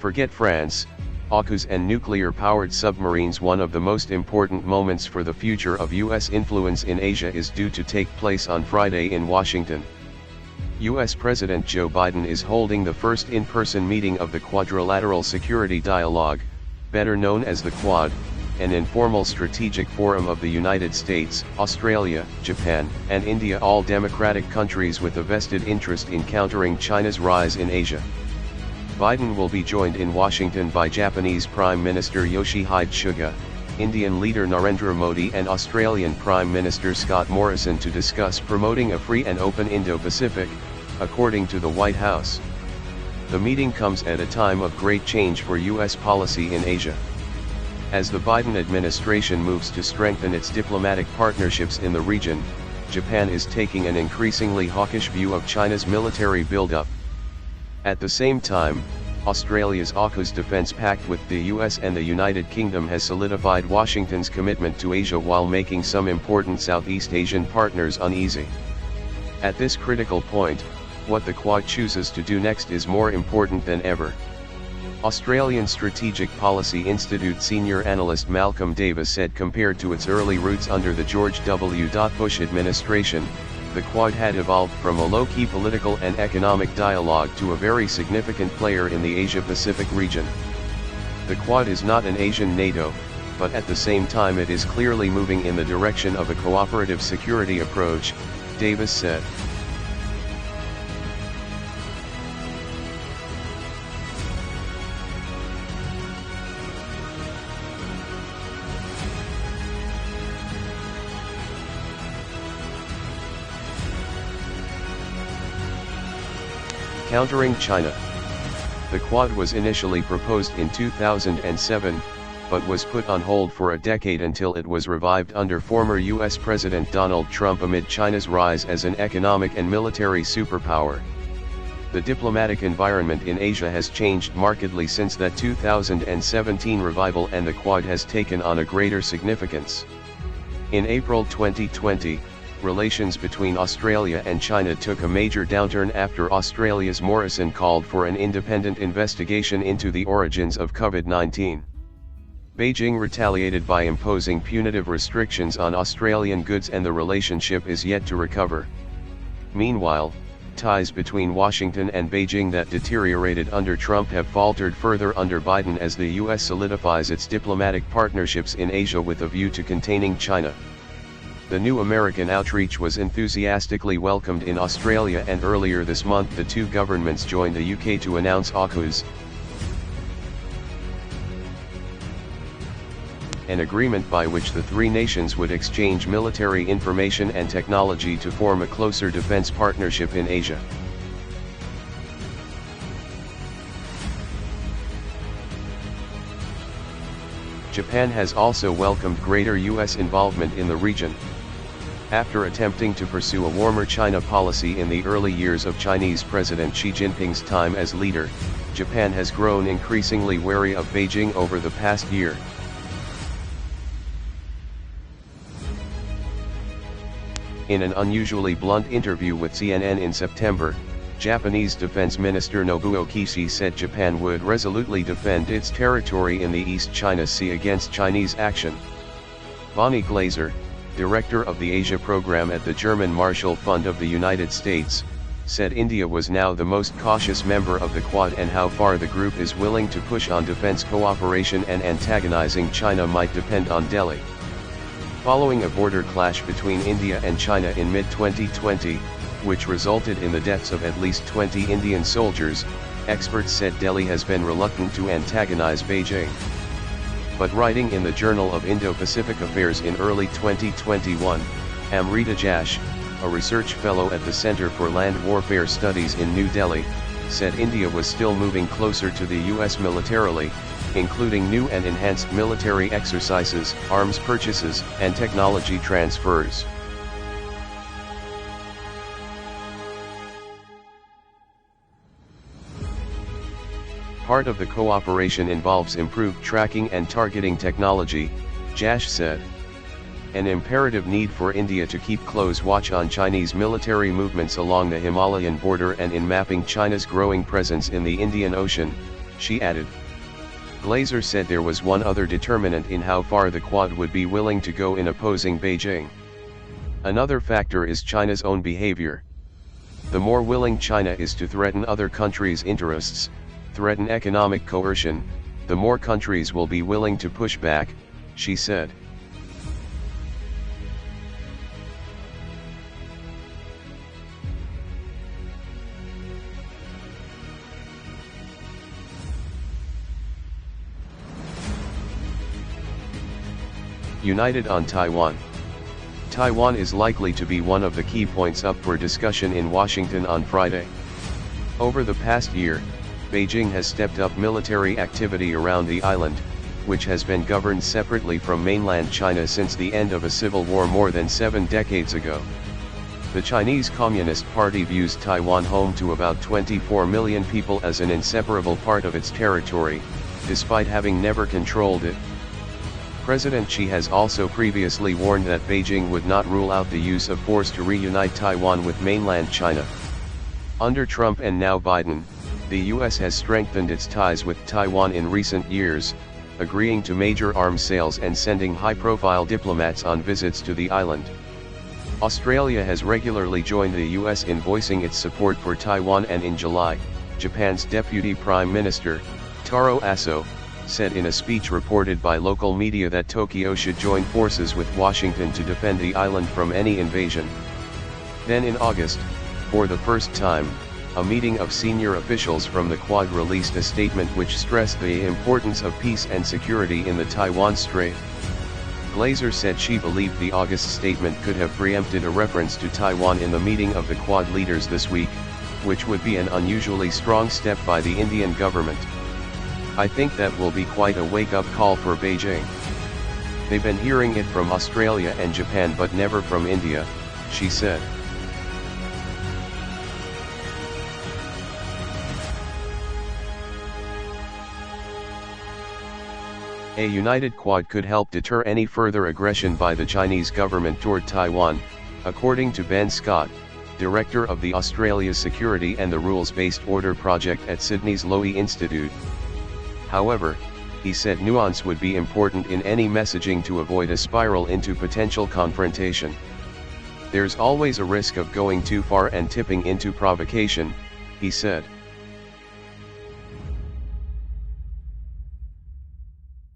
forget France, Aukus and nuclear-powered submarines. One of the most important moments for the future of U.S. influence in Asia is due to take place on Friday in Washington. U.S. President Joe Biden is holding the first in-person meeting of the Quadrilateral Security Dialogue, better known as the Quad, an informal strategic forum of the United States, Australia, Japan, and India, all democratic countries with a vested interest in countering China's rise in Asia. Biden will be joined in Washington by Japanese Prime Minister Yoshihide Suga, Indian leader Narendra Modi and Australian Prime Minister Scott Morrison to discuss promoting a free and open Indo-Pacific, according to the White House. The meeting comes at a time of great change for U.S. policy in Asia. As the Biden administration moves to strengthen its diplomatic partnerships in the region, Japan is taking an increasingly hawkish view of China's military buildup. At the same time, Australia's Aukus defense pact with the US and the United Kingdom has solidified Washington's commitment to Asia while making some important Southeast Asian partners uneasy. At this critical point, what the Quad chooses to do next is more important than ever. Australian Strategic Policy Institute senior analyst Malcolm Davis said compared to its early roots under the George W. Bush administration, the Quad had evolved from a low-key political and economic dialogue to a very significant player in the Asia-Pacific region. The Quad is not an Asian NATO, but at the same time it is clearly moving in the direction of a cooperative security approach, Davis said. Countering China. The Quad was initially proposed in 2007, but was put on hold for a decade until it was revived under former U.S. President Donald Trump amid China's rise as an economic and military superpower. The diplomatic environment in Asia has changed markedly since that 2017 revival, and the Quad has taken on a greater significance. In April 2020, relations between Australia and China took a major downturn after Australia's Morrison called for an independent investigation into the origins of COVID-19. Beijing retaliated by imposing punitive restrictions on Australian goods, and the relationship is yet to recover. Meanwhile, ties between Washington and Beijing that deteriorated under Trump have faltered further under Biden as the U.S. solidifies its diplomatic partnerships in Asia with a view to containing China. The new American outreach was enthusiastically welcomed in Australia, and earlier this month the two governments joined the UK to announce Aukus, an agreement by which the three nations would exchange military information and technology to form a closer defense partnership in Asia. Japan has also welcomed greater U.S. involvement in the region. After attempting to pursue a warmer China policy in the early years of Chinese President Xi Jinping's time as leader, Japan has grown increasingly wary of Beijing over the past year. In an unusually blunt interview with CNN in September, Japanese Defense Minister Nobuo Kishi said Japan would resolutely defend its territory in the East China Sea against Chinese action. Bonnie Glaser, director of the Asia program at the German Marshall Fund of the United States, said India was now the most cautious member of the Quad, and how far the group is willing to push on defense cooperation and antagonizing China might depend on Delhi. Following a border clash between India and China in mid-2020, which resulted in the deaths of at least 20 Indian soldiers, experts said Delhi has been reluctant to antagonize Beijing. But writing in the Journal of Indo-Pacific Affairs in early 2021, Amrita Jash, a research fellow at the Center for Land Warfare Studies in New Delhi, said India was still moving closer to the US militarily, including new and enhanced military exercises, arms purchases, and technology transfers. Part of the cooperation involves improved tracking and targeting technology, Jash said. An imperative need for India to keep close watch on Chinese military movements along the Himalayan border and in mapping China's growing presence in the Indian Ocean, she added. Glazer said there was one other determinant in how far the Quad would be willing to go in opposing Beijing. Another factor is China's own behavior. The more willing China is to threaten other countries' interests, threaten economic coercion, the more countries will be willing to push back, she said. United on Taiwan. Taiwan is likely to be one of the key points up for discussion in Washington on Friday. Over the past year, Beijing has stepped up military activity around the island, which has been governed separately from mainland China since the end of a civil war more than 7 decades ago. The Chinese Communist Party views Taiwan, home to about 24 million people, as an inseparable part of its territory, despite having never controlled it. President Xi has also previously warned that Beijing would not rule out the use of force to reunite Taiwan with mainland China. Under Trump and now Biden, the US has strengthened its ties with Taiwan in recent years, agreeing to major arms sales and sending high-profile diplomats on visits to the island. Australia has regularly joined the US in voicing its support for Taiwan, and in July, Japan's Deputy Prime Minister, Taro Aso, said in a speech reported by local media that Tokyo should join forces with Washington to defend the island from any invasion. Then in August, for the first time, a meeting of senior officials from the Quad released a statement which stressed the importance of peace and security in the Taiwan Strait. Glazer said she believed the August statement could have preempted a reference to Taiwan in the meeting of the Quad leaders this week, which would be an unusually strong step by the Indian government. I think that will be quite a wake-up call for Beijing. They've been hearing it from Australia and Japan but never from India, she said. A united Quad could help deter any further aggression by the Chinese government toward Taiwan, according to Ben Scott, director of the Australia Security and the Rules-Based Order Project at Sydney's Lowy Institute. However, he said nuance would be important in any messaging to avoid a spiral into potential confrontation. There's always a risk of going too far and tipping into provocation, he said.